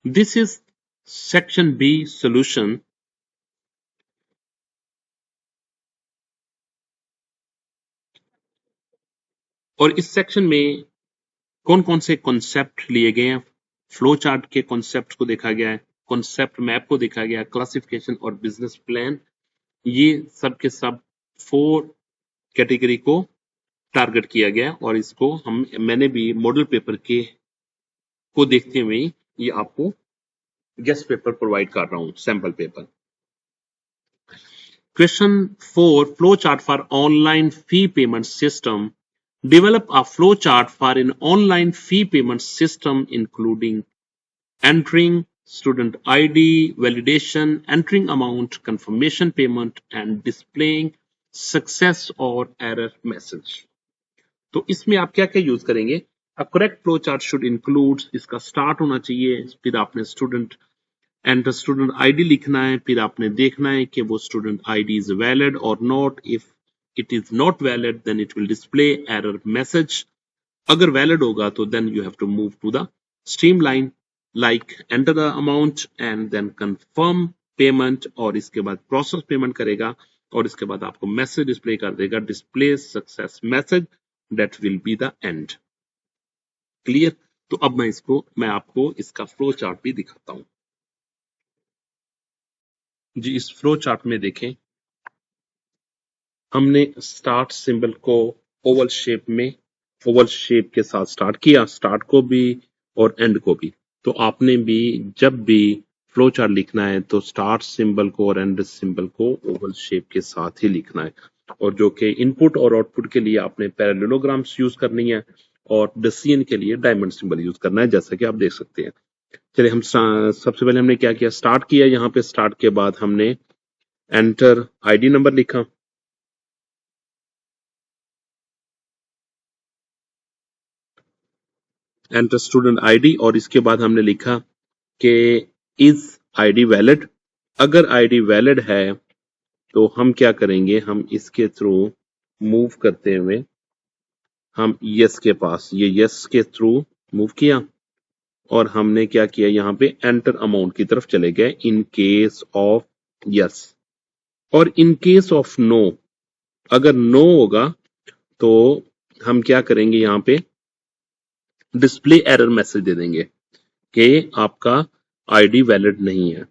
This is section B solution. और इस section में कौन कौन से कॉन्सेप्ट लिए गए हैं? फ्लो चार्ट के कॉन्सेप्ट को देखा गया है, कॉन्सेप्ट मैप को देखा गया, क्लासिफिकेशन और बिजनेस प्लान, ये सब के सब 4 कैटेगरी को टारगेट किया गया और इसको मैंने भी मॉडल पेपर के को देखते हुए ये आपको गेस्ट पेपर प्रोवाइड कर रहा हूं, sample paper. Question 4, flow chart for online fee payment system. Develop a flow chart for an online fee payment system including entering student ID, validation, entering amount, confirmation payment and displaying success or error message. तो इसमें आप क्या क्या use करेंगे? A correct flow chart should include, इसका start होना चाहिए, फिर आपने स्टूडेंट एंटर स्टूडेंट आईडी लिखना है, फिर आपने देखना है कि वो स्टूडेंट आईडी इज वैलिड और not. If it is not valid then it will display error message. अगर वैलिड होगा तो then you have to move to the streamline like enter the amount and then confirm payment और इसके बाद process payment करेगा और इसके बाद आपको मैसेज डिस्प्ले कर देगा, display success message, that will be the end. Clear? तो अब मैं आपको इसका फ्लो चार्ट भी दिखाता हूं जी। इस फ्लो चार्ट में देखें, हमने स्टार्ट सिंबल को ओवल शेप के साथ स्टार्ट किया, स्टार्ट को भी और एंड को भी। तो आपने भी जब भी फ्लो चार्ट लिखना है तो स्टार्ट सिंबल को और एंड सिंबल को ओवल शेप के साथ ही लिखना है, और जो कि इनपुट और आउटपुट के लिए आपने पैरेललोग्राम्स यूज करनी है और डेसियन के लिए डायमंड सिंबल यूज करना है, जैसा कि आप देख सकते हैं। चलिए हम सबसे पहले हमने क्या किया, स्टार्ट किया। यहाँ पे स्टार्ट के बाद हमने एंटर आईडी नंबर लिखा, एंटर स्टूडेंट आईडी, और इसके बाद हमने लिखा कि इज आईडी वैलिड। अगर आईडी वैलिड है तो हम क्या करेंगे, हम इसके थ्रू मूव करते हुए हम यस के पास, ये यस के थ्रू मूव किया और हमने क्या किया, यहाँ पे एंटर अमाउंट की तरफ चले गए इन केस ऑफ यस। और इन केस ऑफ नो, अगर नो होगा तो हम क्या करेंगे, यहाँ पे डिस्प्ले एरर मैसेज दे देंगे कि आपका आईडी वैलिड नहीं है,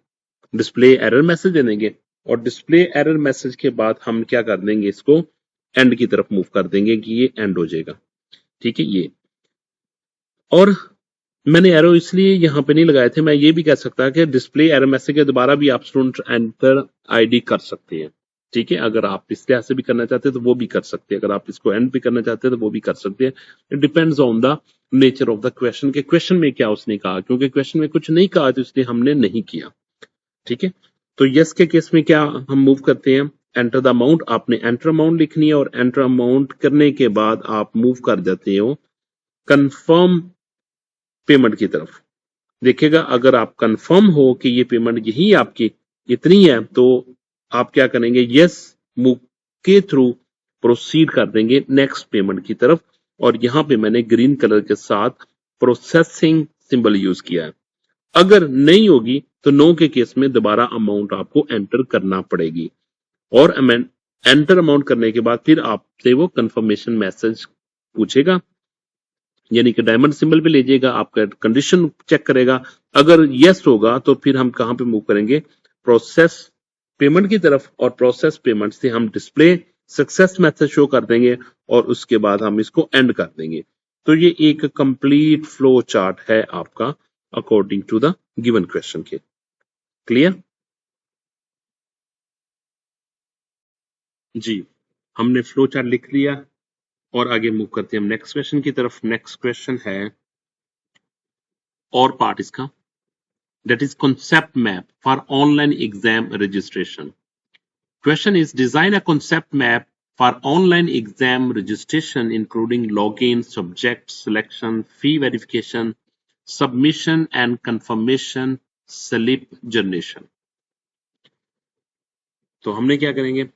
डिस्प्ले एरर मैसेज दे देंगे। और डिस्प्ले एरर मैसेज के बाद हम क्या कर देंगे, इसको एंड की तरफ मूव कर देंगे कि ये एंड हो जाएगा। ठीक है, ये। और मैंने एरो इसलिए यहाँ पे नहीं लगाए थे, मैं ये भी कह सकता कि डिस्प्ले एरर मैसेज के दोबारा भी आप स्टूडेंट एंटर आईडी कर सकते हैं। ठीक है, अगर आप इस लिहाज से भी करना चाहते हैं तो वो भी कर सकते हैं, अगर आप इसको एंड भी करना चाहते हैं तो वो भी कर सकते हैं। It depends on the nature of the question, के क्वेश्चन में क्या उसने कहा, क्योंकि क्वेश्चन में कुछ नहीं कहा तो इसलिए हमने नहीं किया। ठीक है, तो यस के केस में क्या हम मूव करते हैं, एंटर द अमाउंट, आपने एंटर अमाउंट लिखनी है और एंटर अमाउंट करने के बाद आप मूव कर जाते हो कंफर्म पेमेंट की तरफ। देखिएगा, अगर आप कंफर्म हो कि ये पेमेंट यही आपकी इतनी है तो आप क्या करेंगे, यस मूव के थ्रू प्रोसीड कर देंगे नेक्स्ट पेमेंट की तरफ। और यहां पे मैंने ग्रीन कलर के साथ प्रोसेसिंग सिंबल यूज किया है। अगर नहीं होगी तो नो के केस में दोबारा अमाउंट आपको एंटर करना पड़ेगी, और एंटर अमाउंट करने के बाद फिर आपसे वो कंफर्मेशन मैसेज पूछेगा, यानी कि डायमंड सिंबल पे ले जाएगा, आपका कंडीशन चेक करेगा। अगर यस होगा तो फिर हम कहां पे मूव करेंगे, प्रोसेस पेमेंट की तरफ, और प्रोसेस पेमेंट से हम डिस्प्ले सक्सेस मैसेज शो कर देंगे और उसके बाद हम इसको एंड कर देंगे। तो ये एक कंप्लीट फ्लो चार्ट है आपका according to the given question के। क्लियर? जी, हमने फ्लो चार्ट लिख लिया और आगे मूव करते हैं हम नेक्स्ट क्वेश्चन की तरफ। नेक्स्ट क्वेश्चन है और पार्ट इसका, that is concept map for online exam registration. Question is, design a concept map for online exam registration including login, subject selection, fee verification, submission and confirmation slip generation. तो हमने क्या करेंगे,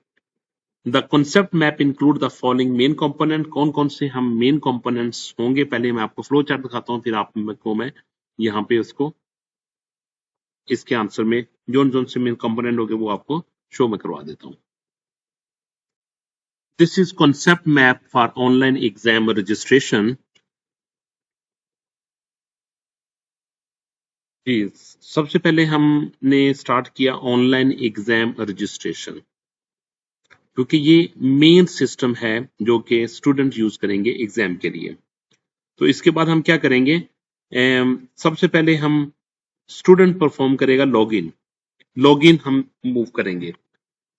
The concept map include the following main component. कौन कौन से हम main components होंगे, पहले मैं आपको फ्लो चार्ट दिखाता हूं, फिर आपको मैं यहाँ पे उसको इसके आंसर में जोन से मेन कंपोनेंट होंगे वो आपको शो में करवा देता हूं। This is concept map for online exam registration. जी, सबसे पहले हमने स्टार्ट किया ऑनलाइन एग्जाम रजिस्ट्रेशन, क्योंकि ये मेन सिस्टम है जो कि स्टूडेंट यूज करेंगे एग्जाम के लिए। तो इसके बाद हम क्या करेंगे, सबसे पहले हम स्टूडेंट परफॉर्म करेगा लॉगिन। लॉगिन हम मूव करेंगे।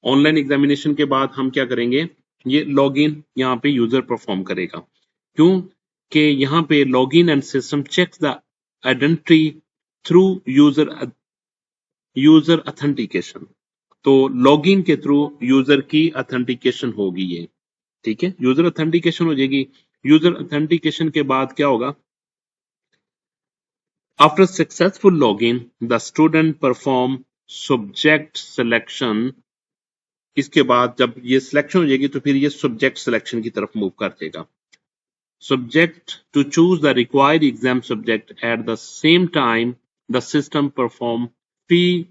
ऑनलाइन एग्जामिनेशन के बाद हम क्या करेंगे, ये लॉगिन यहाँ पे यूजर परफॉर्म करेगा। क्यों कि यहाँ पे login and system checks the identity through user authentication. तो लॉगिन के थ्रू यूजर की अथेंटिकेशन होगी ये, ठीक है, यूजर अथेंटिकेशन हो जाएगी। यूजर अथेंटिकेशन के बाद क्या होगा, after successful login the student perform subject selection. इसके बाद जब ये सिलेक्शन हो जाएगी तो फिर ये सब्जेक्ट सिलेक्शन की तरफ मूव कर देगा। Subject to choose the required exam subject at the same time the system perform fee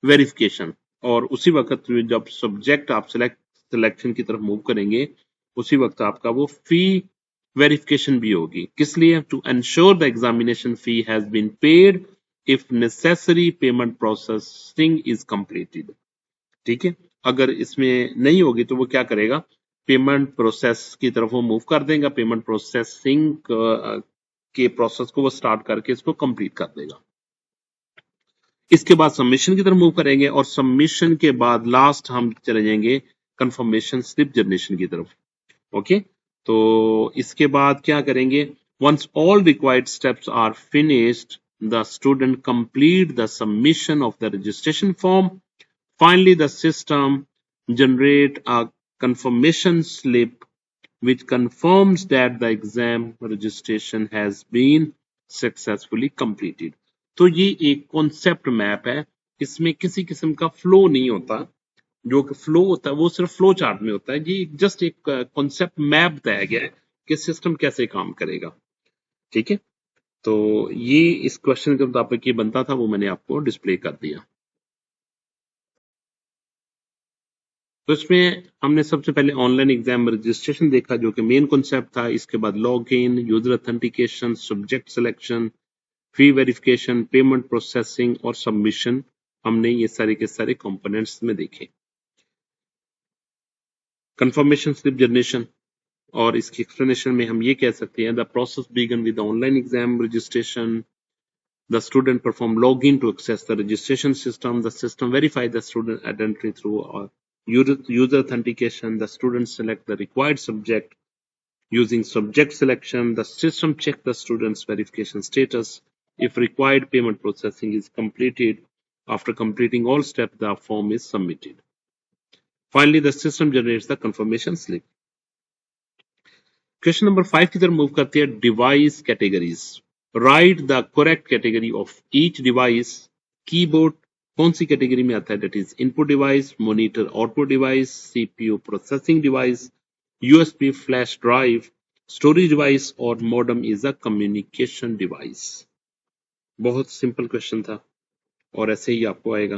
verification. और उसी वक्त जब सब्जेक्ट आप सिलेक्शन की तरफ मूव करेंगे उसी वक्त आपका वो फी वेरिफिकेशन भी होगी। किस लिए, to ensure the examination fee has been paid if necessary payment processing is completed. ठीक है, अगर इसमें नहीं होगी तो वो क्या करेगा, पेमेंट प्रोसेस की तरफ वो मूव कर देगा, पेमेंट प्रोसेसिंग के प्रोसेस को वो स्टार्ट करके इसको कंप्लीट कर देगा। इसके बाद सबमिशन की तरफ मूव करेंगे और सबमिशन के बाद लास्ट हम चले जाएंगे कंफर्मेशन स्लिप जनरेशन की तरफ। ओके, तो इसके बाद क्या करेंगे, once all required steps are finished the student complete the submission of the registration form. Finally, the system generate a confirmation slip which confirms that the exam registration has been successfully completed. तो ये एक concept map है, इसमें किसी किस्म का flow नहीं होता। जो फ्लो होता है वो सिर्फ फ्लो चार्ट में होता है। ये जस्ट एक कॉन्सेप्ट मैप बताया गया है कि सिस्टम कैसे काम करेगा। ठीक है, तो ये इस क्वेश्चन के मुताबिक ये बनता था, वो मैंने आपको डिस्प्ले कर दिया। तो इसमें हमने सबसे पहले ऑनलाइन एग्जाम रजिस्ट्रेशन देखा जो कि मेन कॉन्सेप्ट था। इसके बाद log in, user authentication, subject selection, fee verification, payment processing और सबमिशन, हमने ये सारे के सारे कंपोनेंट्स में देखे। कंफर्मेशन स्लिप जनरेशन और इसकी एक्सप्लेनेशन में हम ये कह सकते हैं, the process began with online exam registration. The student perform login to access the registration system. The system verify the student identity through user authentication. The student select the required subject using subject selection. The system check the student's verification status. If required payment processing is completed, after completing all steps, the form is submitted. Finally, the system generates the confirmation slip. Question number 5 की तरफ move करते हैं, device categories. Right the correct category of each device. Keyboard कौन सी category में आता है, that is input device, monitor output device, CPU processing device, USB flash drive, storage device और modem is a communication device. बहुत simple question था और ऐसे ही आपको आएगा।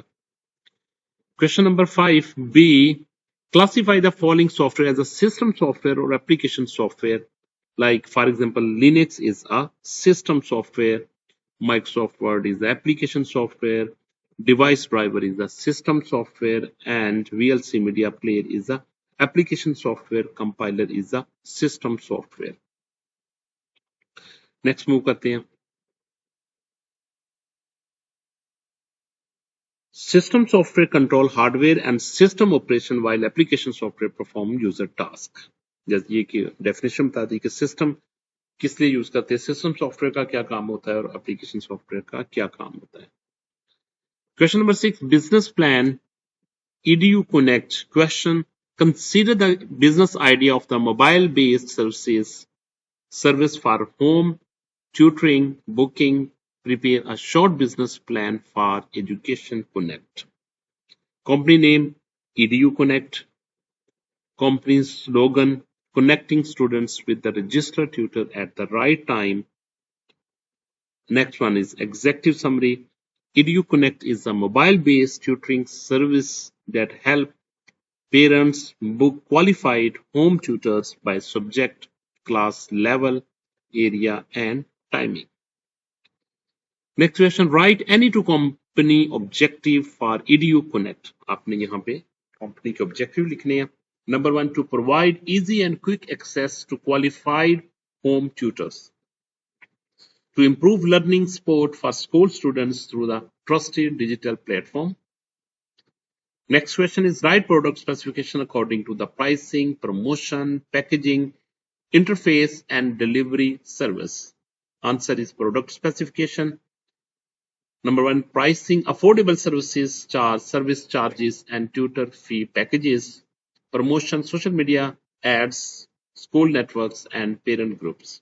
Question number 5 B, classify the following software as a system software or application software. Like, for example, Linux is a system software, Microsoft Word is the application software, device driver is the system software, and VLC media player is the application software, compiler is the system software. Next move करते हैं। System software control hardware and system operation while application software perform user task. जैसे ये की definition बता दी कि system किस लिए use करते हैं, सिस्टम सॉफ्टवेयर का क्या काम होता है और एप्लीकेशन सॉफ्टवेयर का क्या काम होता है। Question number 6, business plan edu connect question, consider the business idea of the mobile based service for home tutoring booking. Prepare a short business plan for education connect. Company name edu connect, company's slogan connecting students with the registered tutor at the right time. Next one is executive summary. EduConnect is a mobile-based tutoring service that helps parents book qualified home tutors by subject, class level, area, and timing. Next question, write any two company objective for EduConnect. आपने यहाँ पे company के objective लिखने हैं. Number 1, to provide easy and quick access to qualified home tutors. To improve learning support for school students through the trusted digital platform. Next question is write product specification according to the pricing, promotion, packaging, interface, and delivery service. Answer is product specification. Number 1, pricing affordable services, service charges, and tutor fee packages. Promotion, social media, ads, school networks, and parent groups.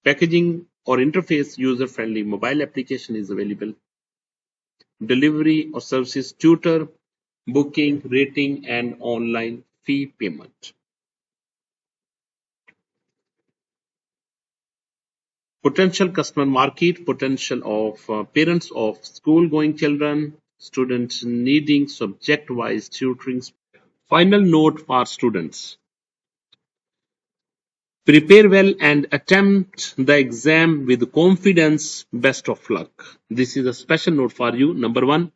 Packaging or interface, user-friendly mobile application is available. Delivery or services, tutor, booking, rating, and online fee payment. Potential customer market, potential of parents of school-going children, students needing subject-wise tutoring. Final note for students. Prepare well and attempt the exam with confidence. Best of luck. This is a special note for you. Number 1,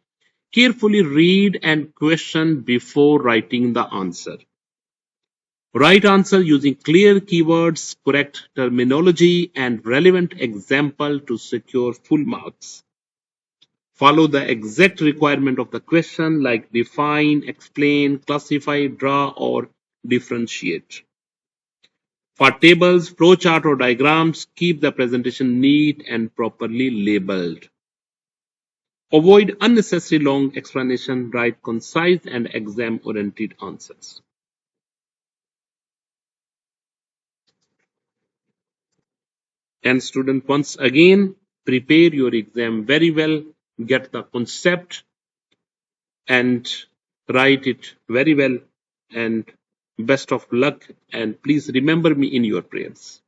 carefully read and question before writing the answer. Write answer using clear keywords, correct terminology, and relevant example to secure full marks. Follow the exact requirement of the question like define, explain, classify, draw, or differentiate. For tables, flowchart, or diagrams, keep the presentation neat and properly labeled. Avoid unnecessary long explanation, write concise and exam-oriented answers. And student, once again, prepare your exam very well, get the concept and write it very well, and best of luck, and please remember me in your prayers.